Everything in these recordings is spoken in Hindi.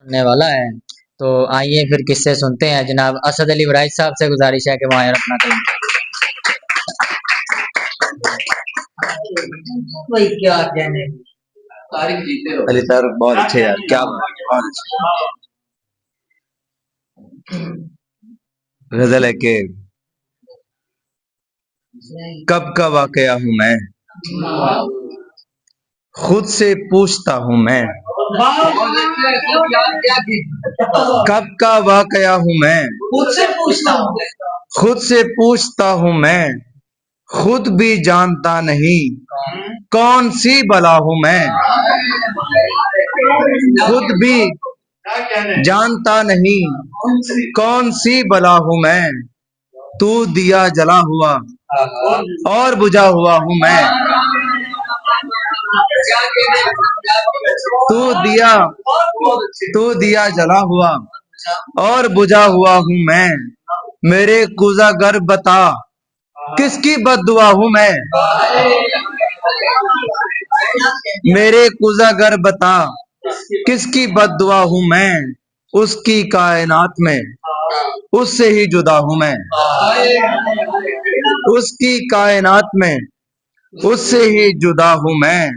होने वाला है। तो आइए फिर किस्से सुनते हैं। जनाब असद अली वराइज साहब से गुजारिश है कि वहाँ अपना करें। भाई क्या कहने, तारीख जीते हो। अली तारुक बहुत अच्छे यार, क्या बहुत अच्छे। गजल है कि कब का वाकया हूँ मैं, खुद से पूछता हूँ मैं। कब का वाकया हूँ मैं, खुद से पूछता हूँ, खुद से पूछता हूँ मैं, खुद भी जानता नहीं कौन सी बला हूँ मैं। खुद भी जानता नहीं कौन सी बला हूँ मैं। तू दिया जला हुआ और बुझा हुआ हूँ मैं। तू दिया तू दिया जला हुआ और बुझा हुआ हूँ मैं। मेरे कुजा गर बता किसकी बद्दुआ हूँ मैं। मेरे कुजा गर बता किसकी बद्दुआ हूँ मैं। उसकी कायनात में उससे ही जुदा हूँ मैं। उसकी कायनात में उससे ही जुदा हूँ मैं।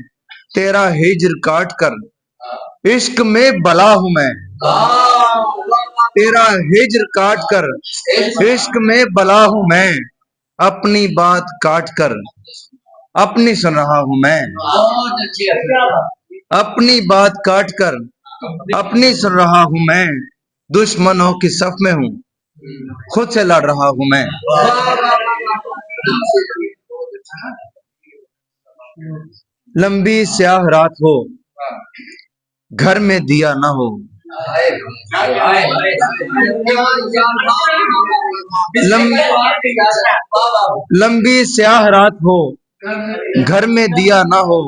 तेरा हिज्र काट कर इश्क में बला हूँ मैं। तेरा हिज्र काट कर इश्क में बला हूँ मैं। अपनी बात काट कर अपनी सुन रहा हूँ मैं। अपनी बात काट कर अपनी सुन रहा हूँ मैं। दुश्मनों की सफ में हूँ, खुद से लड़ रहा हूँ मैं। लंबी स्याह रात हो, घर में दिया ना हो। लंबी स्याह रात हो, घर में दिया ना हो।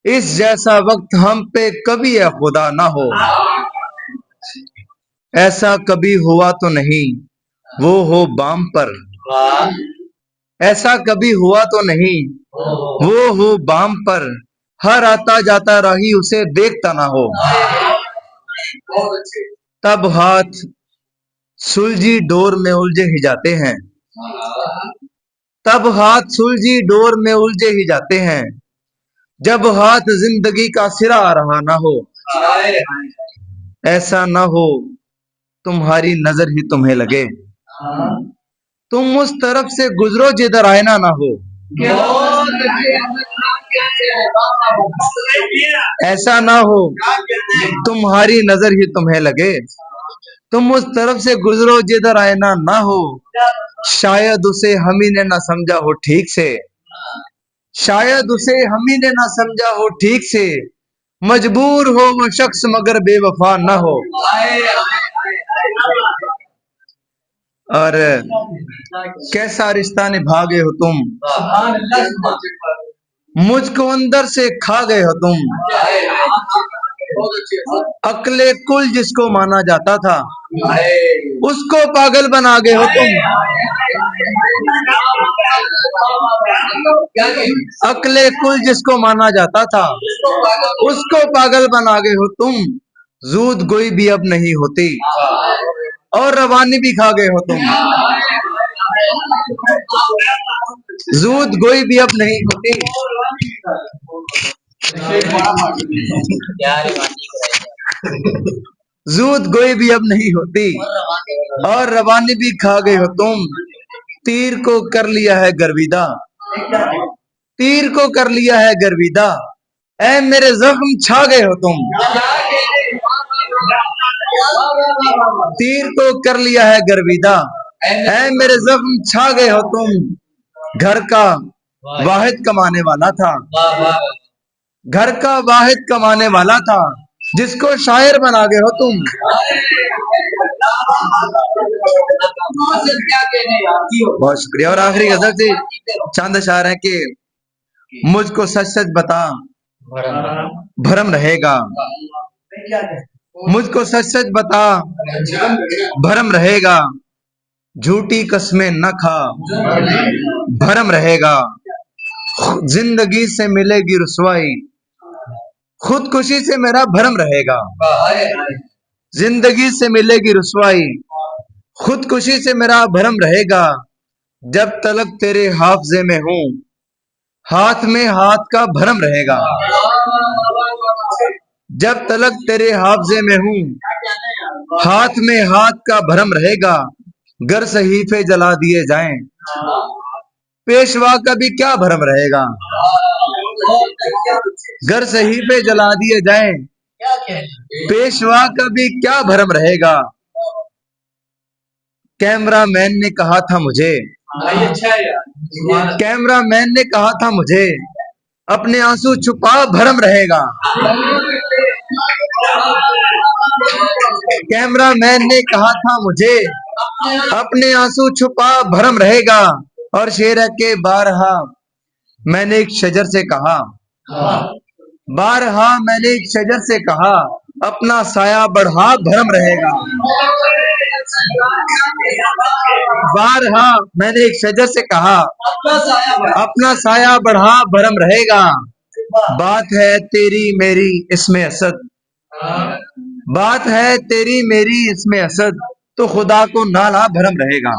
इस जैसा वक्त हम पे कभी है खुदा ना हो। ऐसा कभी हुआ तो नहीं वो हो बाम पर। ऐसा कभी हुआ तो नहीं वो हो बाम पर। हर आता जाता राही उसे देखता ना हो। तब हाथ सुलझी डोर में उलझे ही जाते हैं। तब हाथ सुलझी डोर में उलझे ही जाते हैं। जब हाथ जिंदगी का सिरा आ रहा ना हो। ऐसा ना हो तुम्हारी नजर ही तुम्हें लगे, तुम उस तरफ से गुजरो जिधर आईना ना हो। ऐसा ना हो तुम्हारी नजर ही तुम्हें लगे, तुम उस तरफ से गुजरो जिधर आईना ना हो। शायद उसे हम ही ने ना समझा हो ठीक से। शायद उसे हम ही ने ना समझा हो ठीक से। मजबूर हो वो शख्स मगर बेवफा ना हो। और कैसा रिश्ता निभा गए हो तुम, मुझको अंदर से खा गए हो तुम। अक्ले कुल जिसको माना जाता था उसको पागल बना गए हो तुम। अक्ले कुल जिसको माना जाता था उसको पागल बना गए हो तुम। जूद गोई भी अब नहीं होती और रवानी भी खा गए हो तुम। जूद गोई भी अब नहीं होती जूद गोई भी अब नहीं होती और रवानी भी खा गए हो तुम। तीर को कर लिया है गर्विदा, तीर को कर लिया है गर्विदा। ऐ मेरे जख्म छा गए हो तुम। तीर को कर लिया है गर्विदा, ऐ मेरे जख्म छा गए हो तुम। घर का वाहिद कमाने वाला था, घर का वाहिद कमाने वाला था जिसको शायर बना गए हो तुम। बहुत शुक्रिया। और आखिरी गजल से चंद अशार है कि मुझको सच सच बता भरम रहेगा। मुझको सच सच बता भरम रहेगा। झूठी कस्में न खा भरम रहेगा। जिंदगी से मिलेगी रुसवाई, खुदकुशी से मेरा भरम रहेगा। जिंदगी से मिलेगी रुसवाई, खुदकुशी से मेरा भरम रहेगा। जब तलक तेरे हाफजे में हूँ, हाथ में हाथ का भरम रहेगा। जब तलक तेरे हाफजे में हूँ, हाथ में हाथ का भरम रहेगा। गर सहीफे जला दिए जाएं, पेशवा का भी क्या भरम रहेगा। गर सहीफे जला दिए जाएं, पेशवा का भी क्या भरम रहेगा। कैमरामैन ने कहा था मुझे, कैमरामैन ने कहा था मुझे, अपने आंसू छुपा भरम रहेगा। कैमरामैन ने कहा था मुझे, अपने आंसू छुपा भरम रहेगा। और शेर है के बारहा मैंने एक शजर से कहा, बारहा मैंने एक शजर से कहा, अपना साया बढ़ा भरम रहेगा। बारहा मैंने एक शजर से कहा, अपना साया बढ़ा भरम रहेगा। बात है तेरी मेरी इसमें असद, बात है तेरी मेरी इसमें असद, तो खुदा को नाला भरम रहेगा।